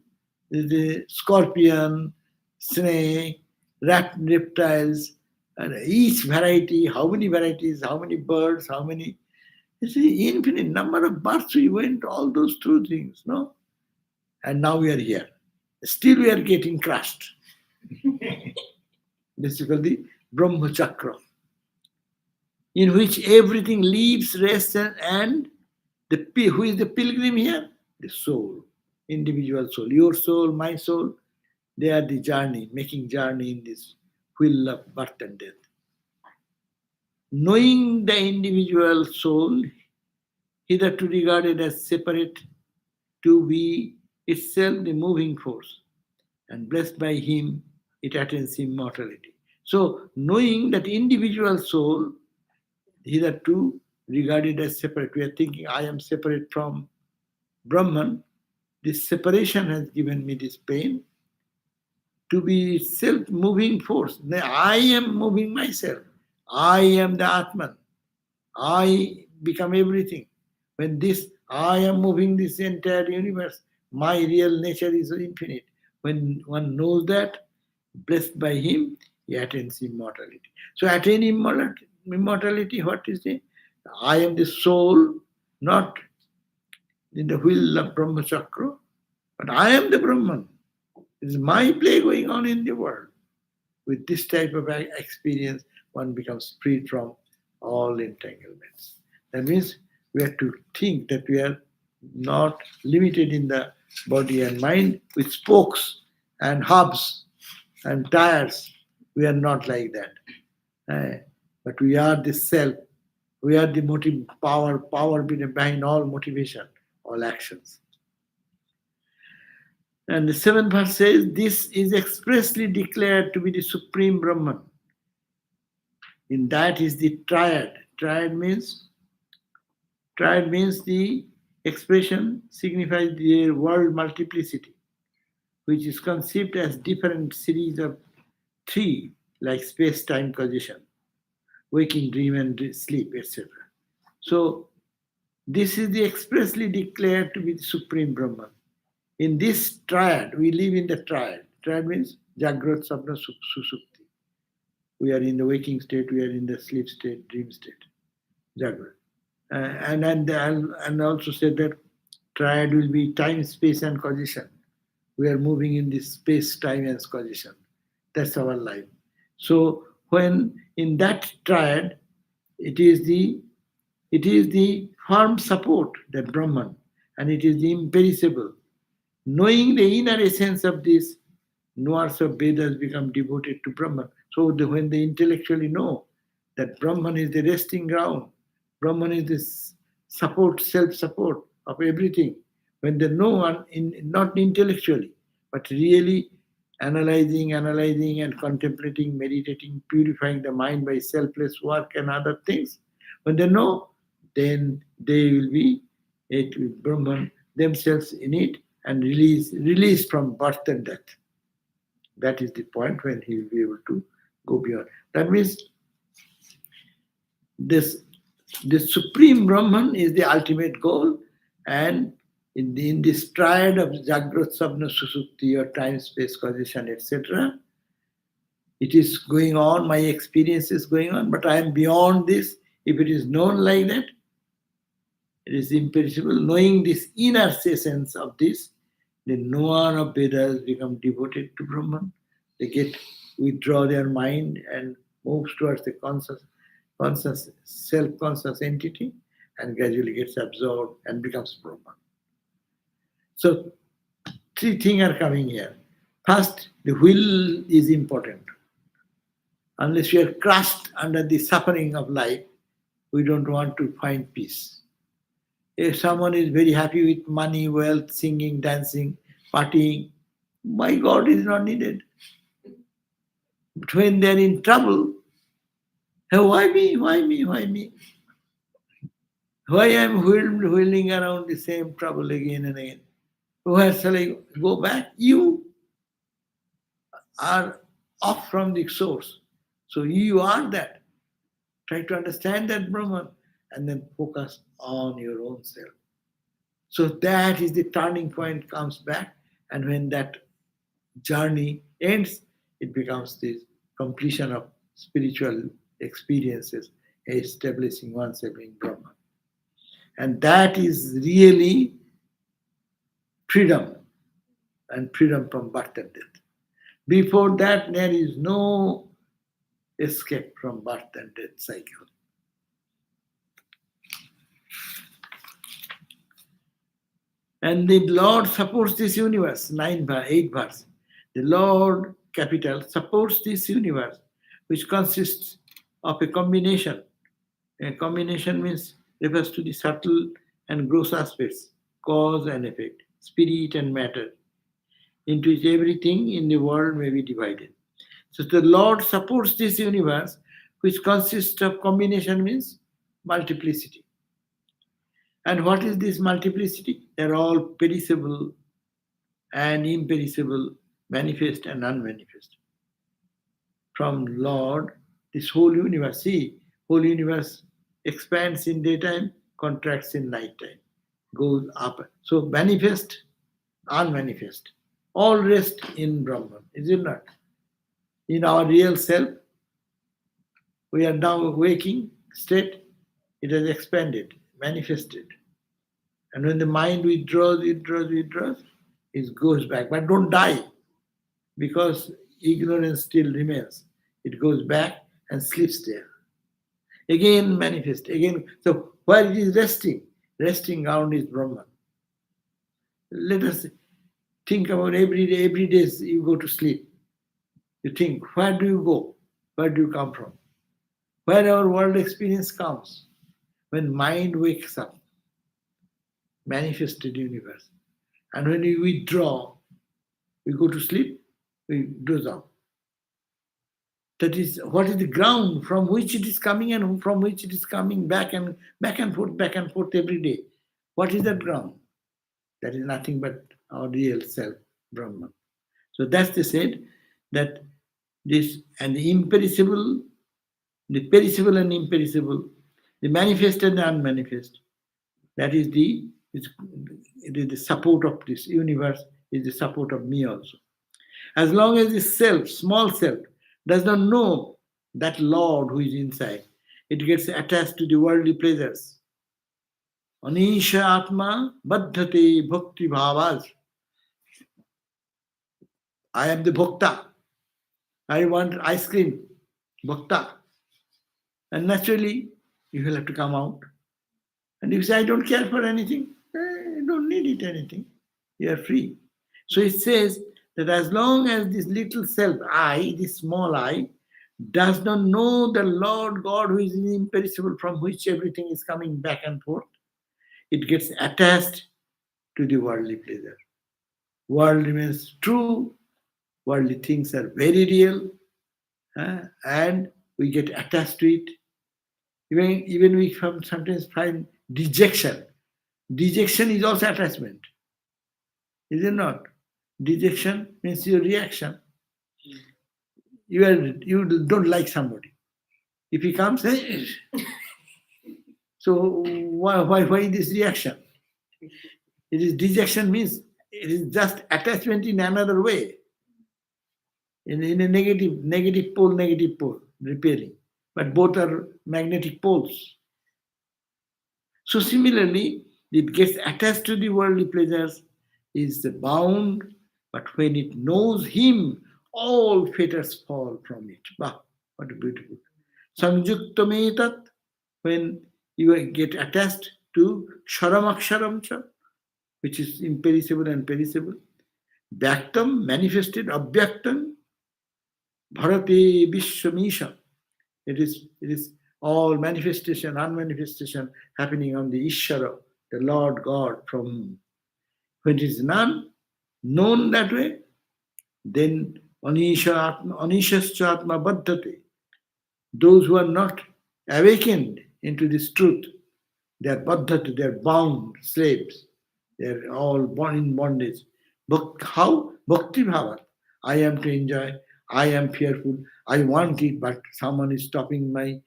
the scorpion, snake, reptiles, and each variety. How many varieties? How many birds? How many? You see, infinite number of births. We went all those through things, no? And now we are here. Still we are getting crushed. This is called the Brahma Chakra, in which everything lives, rests, and who is the pilgrim here? The soul, individual soul. Your soul, my soul, they are the journey, making journey in this wheel of birth and death. Knowing the individual soul, hitherto regarded as separate, to be itself the moving force, and blessed by him, it attains immortality. So, knowing that individual soul, hitherto regarded as separate, we are thinking I am separate from Brahman. This separation has given me this pain. To be self-moving force, I am moving myself. I am the Atman. I become everything. When this I am moving this entire universe, my real nature is infinite. When one knows that, blessed by him, he attains immortality. So attain immortality, what is it? I am the soul, not in the wheel of Brahma Chakra, but I am the Brahman. It is my play going on in the world. With this type of experience, one becomes free from all entanglements. That means we have to think that we are not limited in the body and mind with spokes and hubs and tires. We are not like that. But we are the self. We are the power behind all motivation, all actions. And the seventh verse says, this is expressly declared to be the Supreme Brahman. In that is the triad. Triad means the expression signifies the world multiplicity, which is conceived as different series of three, like space-time causation, waking, dream, and sleep, etc. So this is the expressly declared to be the Supreme Brahman. In this triad, we live in the triad. Triad means Jagrat, Sapna, Susupti. We are in the waking state, we are in the sleep state, dream state, Jagrat. And also said that triad will be time, space, and causation. We are moving in this space, time, and causation. That's our life. So when in that triad, it is the firm support, that Brahman, and it is the imperishable. Knowing the inner essence of this, knowers of Vedas become devoted to Brahman. So when they intellectually know that Brahman is the resting ground, Brahman is the support, self-support of everything, when they know one, not intellectually, but really analyzing and contemplating, meditating, purifying the mind by selfless work and other things, when they know, then they will be Brahman themselves in it, and release from birth and death. That is the point when he will be able to go beyond. That means the Supreme Brahman is the ultimate goal, and in this triad of Jagrat, Sapna, Susupti, or time, space, causation, etc., it is going on, my experience is going on, but I am beyond this. If it is known like that, it is imperishable. Knowing this inner essence of this, the knower of Vedas become devoted to Brahman. They withdraw their mind and moves towards the conscious, self-conscious entity, and gradually gets absorbed and becomes Brahman. So three things are coming here. First, the will is important. Unless we are crushed under the suffering of life, we don't want to find peace. If someone is very happy with money, wealth, singing, dancing, partying, My God is not needed. But when they are in trouble, hey, why me? Why me? Why me? Why I am wheeling around the same trouble again and again? Where shall I go back? You are off from the source. So you are that. Try to understand that Brahman and then focus on your own self. So that is the turning point comes back, and when that journey ends, it becomes the completion of spiritual experiences, establishing oneself in Brahman. And that is really freedom, and freedom from birth and death. Before that, there is no escape from birth and death cycle. And the Lord supports this universe, 8 verse. The Lord, capital, supports this universe, which consists of a combination. A combination means refers to the subtle and gross aspects, cause and effect, spirit and matter, into which everything in the world may be divided. So the Lord supports this universe, which consists of combination means multiplicity. And what is this multiplicity? They're all perishable and imperishable, manifest and unmanifest. From Lord, this whole universe, see, whole universe expands in daytime, contracts in nighttime, goes up. So manifest, unmanifest, all rest in Brahman, is it not? In our real self, we are now waking state, it has expanded, manifested. And when the mind withdraws, it goes back. But don't die, because ignorance still remains. It goes back and sleeps there. Again manifest, again. So while it is resting ground is Brahman. Let us think about every day you go to sleep. You think, where do you go? Where do you come from? Where our world experience comes? When mind wakes up, manifested universe. And when we withdraw, we go to sleep, we doze off. That is what is the ground from which it is coming and from which it is coming back and forth every day. What is that ground? That is nothing but our real self, Brahman. So that's the said that this and the imperishable, the perishable and imperishable, the manifest and the unmanifest, that is it is the support of this universe, is the support of me also. As long as the self, small self, does not know that Lord who is inside, it gets attached to the worldly pleasures. Anisha Atma Baddhate Bhakti Bhavas. I am the Bhakta. I want ice cream. Bhakta. And naturally, you will have to come out. And if you say, I don't care for anything, you don't need it anything. You are free. So it says that as long as this little self, I, this small I, does not know the Lord God who is imperishable, from which everything is coming back and forth, it gets attached to the worldly pleasure. World remains true, worldly things are very real, and we get attached to it. Even we sometimes find dejection. Dejection is also attachment, is it not? Dejection means your reaction. You don't like somebody. If he comes, so why this reaction? It is dejection means it is just attachment in another way. In a negative pole, repairing. But both are magnetic poles. So similarly, it gets attached to the worldly pleasures, is bound, but when it knows him, all fetters fall from it. Bah, what a beautiful. Sanjuktametat, when you get attached to Ksharamaksharam cha, which is imperishable and perishable. Vyaktam, manifested, Abhyaktam, Bharate Vishwamisha. It is all manifestation, unmanifestation happening on the Ishvara, the Lord God, from when it is none, known that way, Then Anishascha Atma Baddhate. Those who are not awakened into this truth, they are baddhate, they are bound slaves. They are all born in bondage. But how? Bhakti bhava. I am to enjoy. I am fearful. I want it, but someone is stopping my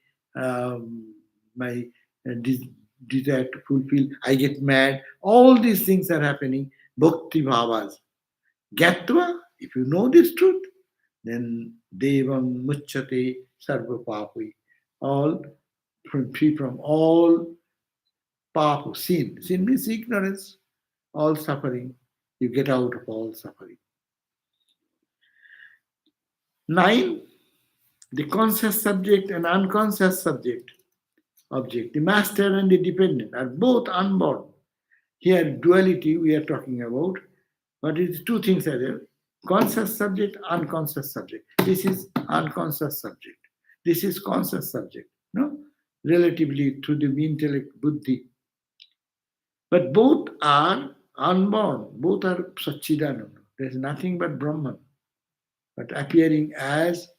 desire to fulfill. I get mad. All these things are happening. Bhakti bhavas. Gyatva, if you know this truth, then devam muchate sarva papi. All free from all papu, sin. Sin means ignorance, all suffering. You get out of all suffering. 9. The conscious subject and unconscious object. The master and the dependent are both unborn. Here, duality we are talking about, but it is two things are there. Conscious subject, unconscious subject. This is unconscious subject. This is conscious subject. No? Relatively to the intellect, buddhi. But both are unborn. Both are Satchidananda. There is nothing but Brahman. But appearing as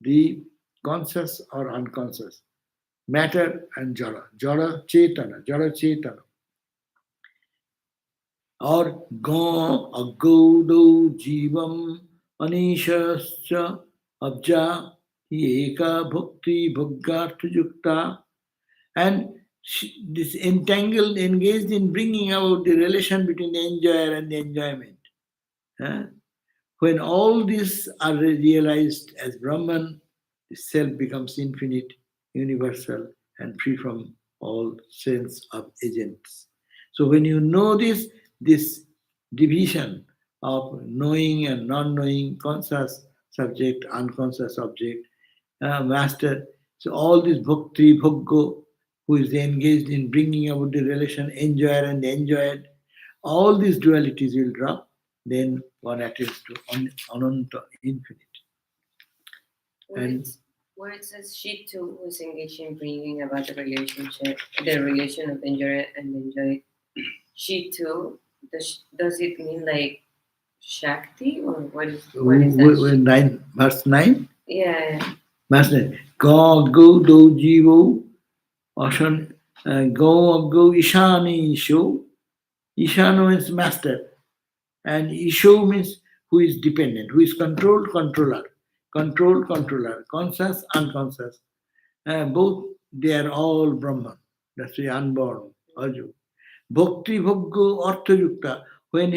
the conscious or unconscious. Matter and Jara. Jara Chetana. Or Ga Agodo Jivam Anishascha Abja Eka Bhakti Bhaggartha Yukta. And this entangled, engaged in bringing out the relation between the enjoyer and the enjoyment. Huh? When all these are realized as Brahman, the self becomes infinite, universal, and free from all sense of agents. So when you know this division of knowing and non-knowing, conscious subject, unconscious object, master, so all this bhakti, bhaggo, who is engaged in bringing about the relation enjoyer and enjoyed, all these dualities will drop, then one attains to ananta, infinite. And where it says she too was engaged in bringing about the relation of enjoyer and enjoyed. She too, does it mean like Shakti or what is that? Verse 9? Yeah. Verse 9. God go do jivo ashan go ishani isho. Ishano means master. And Isho means who is dependent, who is controller, conscious, unconscious. Both they are all Brahman. That's the unborn, Arju. Bhakti Bhaggo Artha Yukta, when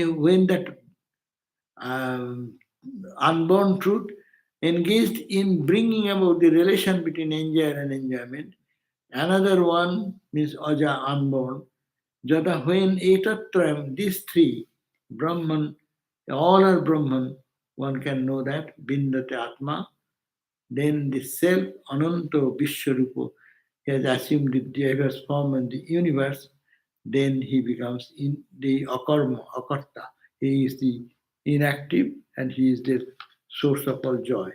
that um, unborn truth engaged in bringing about the relation between enjoyer and enjoyment. Another one means Aja, unborn. Jada, when etatram, these three, Brahman, all are Brahman, one can know that, Bindate Atma, then the self, Ananto Vishwarupa, he has assumed the diverse form in the universe, then he becomes in the akarma, akarta. He is the inactive and he is the source of all joy.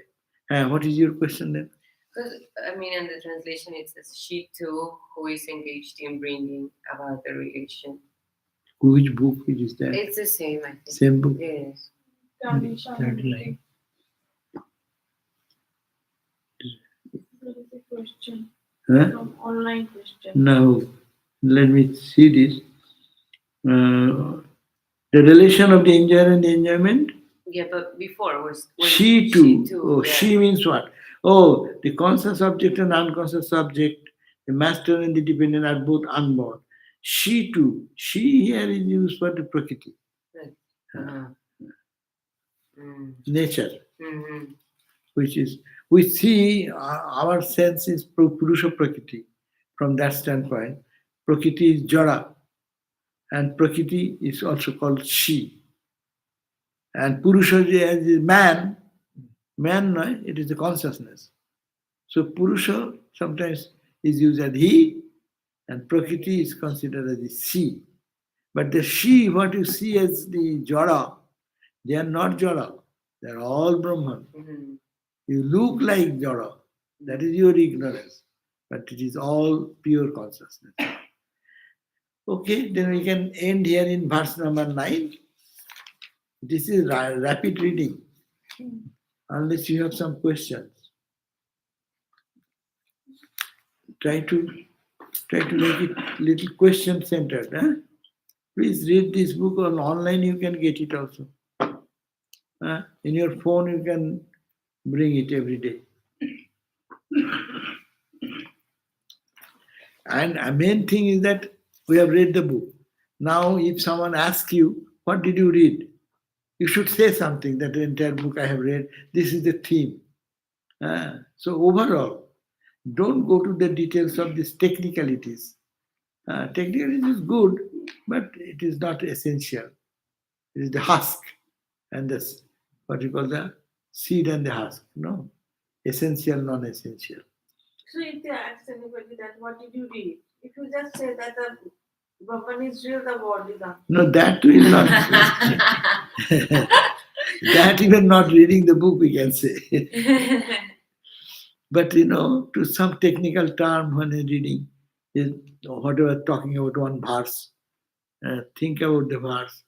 And what is your question then? Because I mean, in the translation it says she too who is engaged in bringing about the relation. Which book it is that? It's the same, I think. Same book? Yes. Third line. There is a question from online question. Now, let me see this. The relation of the enjoyer and the enjoyment? Yeah, but before was She too. Oh, yeah. she means what? Oh, the conscious subject and unconscious subject, the master and the dependent are both unborn. She too. She here is used for the prakriti, Right. Uh-huh. nature, Mm-hmm. which is, we see our sense is Purusha Prakriti. From that standpoint, Prakriti is Jara, and Prakriti is also called she. And Purusha is man, no, it is the consciousness. So Purusha sometimes is used as he, and Prakriti is considered as the she. But the she, what you see as the Jara, they are not Jara. They are all Brahman. Mm-hmm. You look like Jara. That is your ignorance. But it is all pure consciousness. Okay, then we can end here in verse number 9. This is rapid reading. Unless you have some questions. Try to make it little question centered. Huh? Please read this book on online. You can get it also. In your phone, you can bring it every day. And a main thing is that we have read the book. Now, if someone asks you, what did you read? You should say something that the entire book I have read, this is the theme. So overall, don't go to the details of these technicalities. Technicalities is good, but it is not essential. It is the husk and this, what you call the seed and the husk. No, essential, non-essential. So if they ask anybody that what did you read? If you just say that the Brahman is real, the world is not. No, that will not. That even not reading the book, we can say. But to some technical term when you're reading, whatever talking about one verse, think about the verse,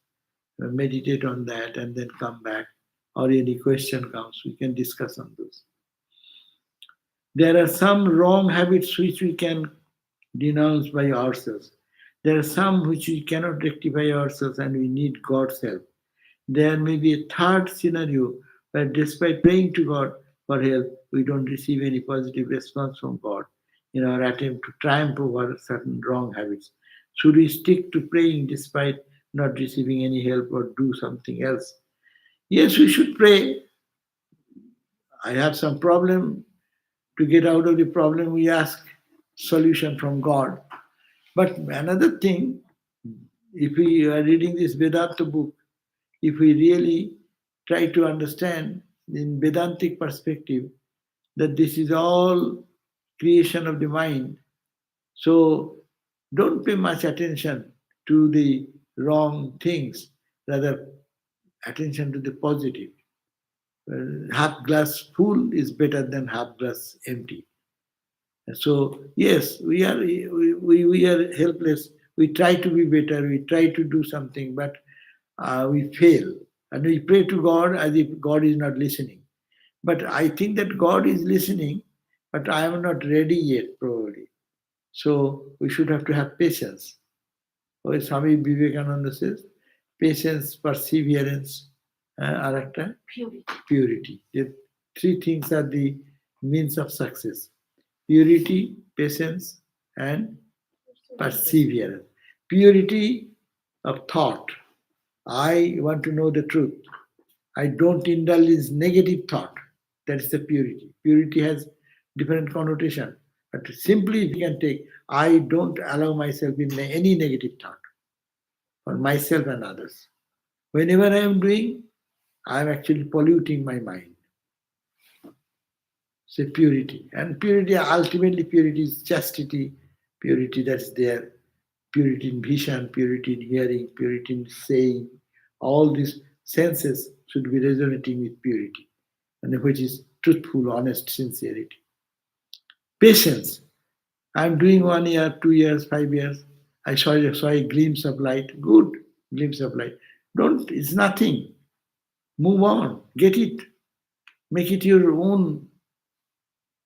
meditate on that, and then come back. Or any question comes, we can discuss on those. There are some wrong habits which we can denounce by ourselves. There are some which we cannot rectify ourselves and we need God's help. There may be a third scenario where despite praying to God for help, we don't receive any positive response from God in our attempt to triumph over certain wrong habits. Should we stick to praying despite not receiving any help or do something else? Yes, we should pray. I have some problem. To get out of the problem, we ask solution from God. But another thing, if we are reading this Vedanta book, if we really try to understand in Vedantic perspective that this is all creation of the mind, so don't pay much attention to the wrong things, rather attention to the positive. Half glass full is better than half glass empty. So yes, we are helpless. We try to be better. We try to do something, but we fail, and we pray to God as if God is not listening. But I think that God is listening, but I am not ready yet, probably. So we should have to have patience. Or Swami Vivekananda says, patience, perseverance, are purity. The three things are the means of success: purity, patience, and perseverance. Purity of thought. I want to know the truth. I don't indulge in negative thought. That is the purity. Purity has different connotation. But simply if you can take, I don't allow myself in any negative thought for myself and others. Whenever I am doing, I am actually polluting my mind. So purity. And purity, ultimately purity is chastity, purity that's there, purity in vision, purity in hearing, purity in saying. All these senses should be resonating with purity, and which is truthful, honest sincerity. Patience. I'm doing 1 year, 2 years, 5 years. I saw a glimpse of light. Good glimpse of light. Don't, it's nothing. Move on. Get it. Make it your own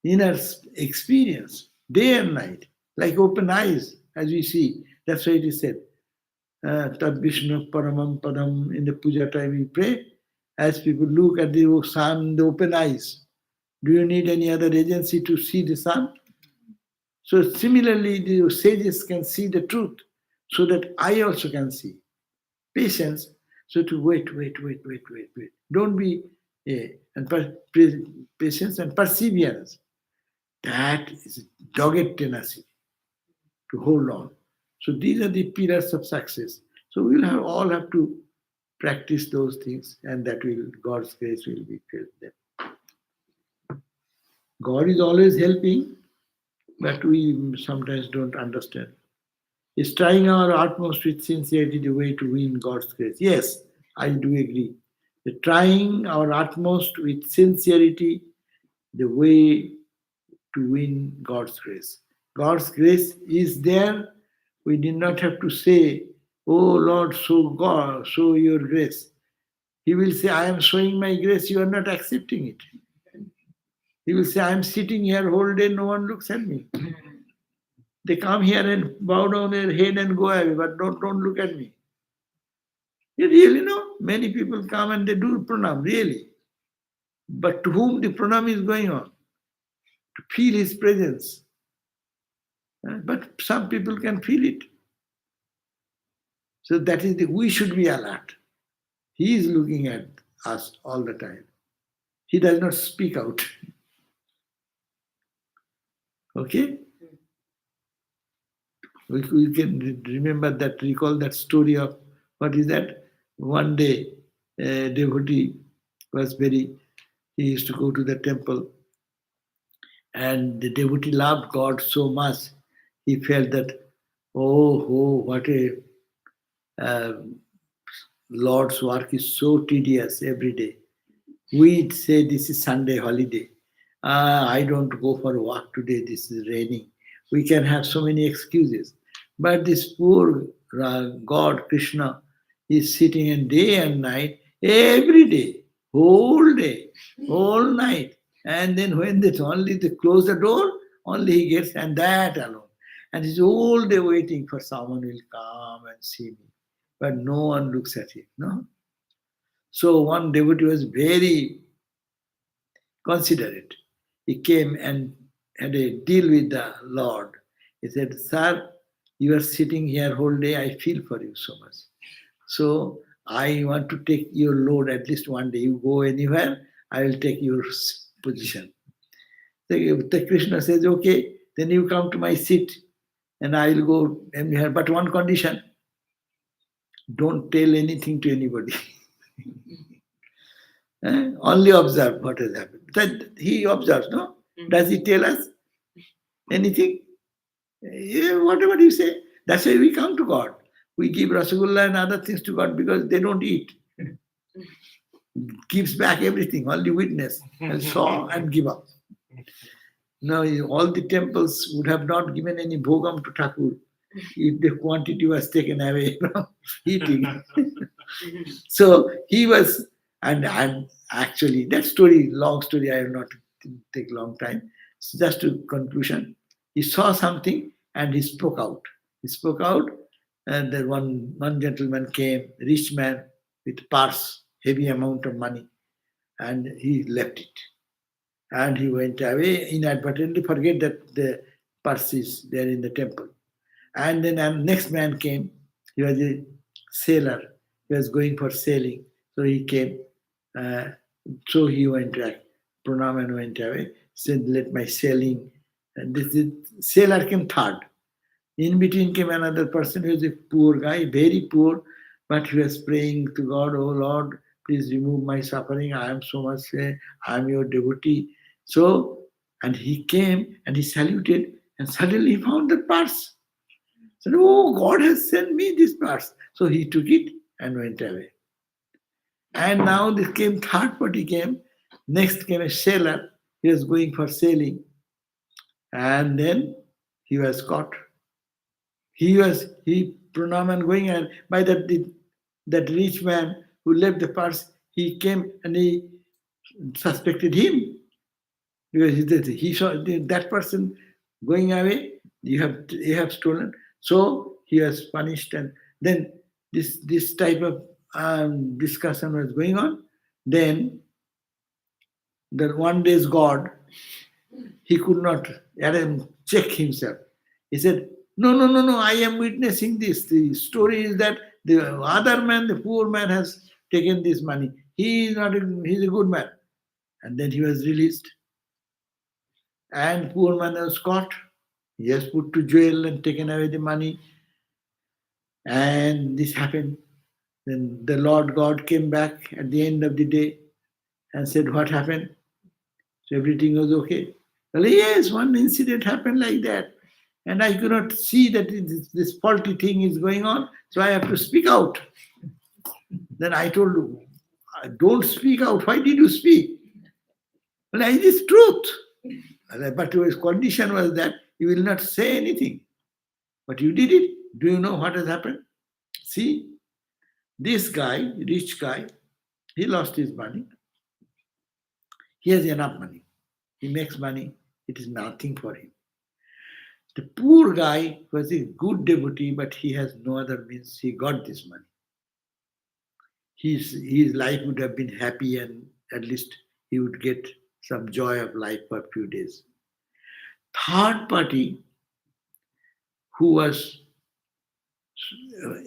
inner experience, day and night, like open eyes, as we see. That's why it is said. Tad Vishnu Paramam Padam, in the puja time we pray, as people look at the sun, the open eyes. Do you need any other agency to see the sun? So similarly, the sages can see the truth, so that I also can see. Patience, so to wait. Don't be, and patience and perseverance. That is dogged tenacity to hold on. So these are the pillars of success. So we'll all have to practice those things, and that will, God's grace will be filled them. God is always helping, but we sometimes don't understand. Is trying our utmost with sincerity the way to win God's grace? Yes, I do agree. The trying our utmost with sincerity the way to win God's grace. God's grace is there. We did not have to say, "Oh Lord, show God, show your grace." He will say, I am showing my grace, you are not accepting it. He will say, I am sitting here whole day, no one looks at me. They come here and bow down their head and go away, but don't look at me. You really know, many people come and they do pranam, really. But to whom the pranam is going on? To feel his presence. But some people can feel it. So that is we should be alert. He is looking at us all the time. He does not speak out. Okay? We can remember that, recall that story of, what is that? One day, a devotee was he used to go to the temple, and the devotee loved God so much, he felt that, what a uh, Lord's work is so tedious every day. We say this is Sunday holiday. I don't go for walk today, this is raining. We can have so many excuses. But this poor God, Krishna, is sitting in day and night, every day, whole night. And then when they close the door, only he gets, and that alone. And he's all day waiting for someone will come and see me. But no one looks at him, no? So one devotee was very considerate. He came and had a deal with the Lord. He said, Sir, you are sitting here whole day, I feel for you so much. So I want to take your load at least one day. You go anywhere, I will take your position. The Krishna says, okay, then you come to my seat and I will go anywhere. But one condition, don't tell anything to anybody. Only observe what has happened. That he observes, no? Does he tell us anything? Whatever you say. That's why we come to God. We give Rasagulla and other things to God because they don't eat. Gives back everything, only witness and saw and give up. No, all the temples would have not given any bhogam to Thakur if the quantity was taken away from eating. So he was, and actually that story, long story, I will not take long time. So just to conclusion, he saw something and he spoke out. He spoke out, and then one gentleman came, rich man with purse, heavy amount of money, and he left it. And he went away inadvertently, forget that the purse is there in the temple. And then next man came. He was a sailor. He was going for sailing. So he came. So he went back. Pranam and went away. Said, let my sailing. And sailor came third. In between came another person who was a poor guy, very poor, but he was praying to God, oh Lord, please remove my suffering. I am so much, I am your devotee. So, and he came and he saluted, and suddenly he found the purse. Said, oh, God has sent me this purse. So he took it and went away. And now this came, third party came. Next came a sailor. He was going for sailing. And then he was caught. He pranam and going, and by that rich man who left the purse, he came and he suspected him. Because he saw that person going away, you have stolen. So he was punished, and then this type of discussion was going on. Then the one day's God, he could not check himself. He said, no, I am witnessing this. The story is that the other man, the poor man, has taken this money. He's a good man. And then he was released. And poor man was caught. He was put to jail and taken away the money. And this happened. Then the Lord God came back at the end of the day and said, what happened? So everything was okay. Well, yes, one incident happened like that. And I could not see that this faulty thing is going on. So I have to speak out. Then I told him, don't speak out. Why did you speak? Well, it is truth. But his condition was that you will not say anything. But you did it. Do you know what has happened? See, this guy, rich guy, He lost his money. He has enough money. He makes money. It is nothing for him. The poor guy was a good devotee, but he has no other means. He got this money. His life would have been happy, and at least he would get some joy of life for a few days. Third party, who was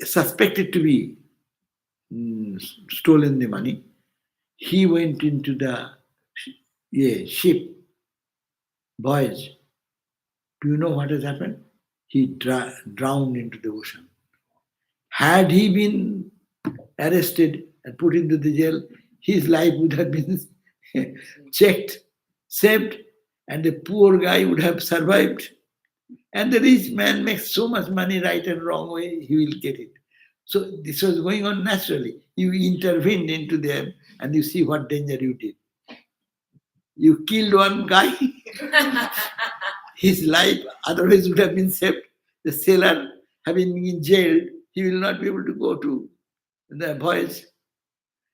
suspected to be stolen the money, he went into the ship voyage. Do you know what has happened? He drowned into the ocean. Had he been arrested and put into the jail, his life would have been checked, saved, and the poor guy would have survived. And the rich man makes so much money right and wrong way, he will get it. So this was going on naturally. You intervened into them and you see what danger you did. You killed one guy, his life otherwise would have been saved. The sailor, having been jailed, he will not be able to go to the voyage.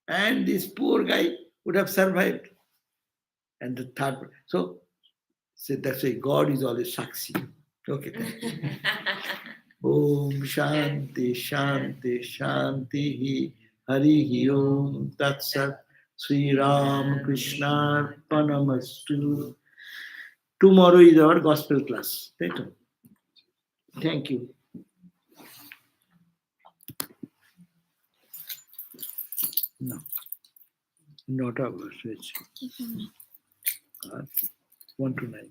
And this poor guy would have survived. And the third, so that's why God is always Sakshi. Okay, thank you. Om Shanti Shanti Shanti Hari Om Tat Sat Sri Ram Krishna Panamastu. Tomorrow is our gospel class. Thank you. No, not ours. Which 1 to 9.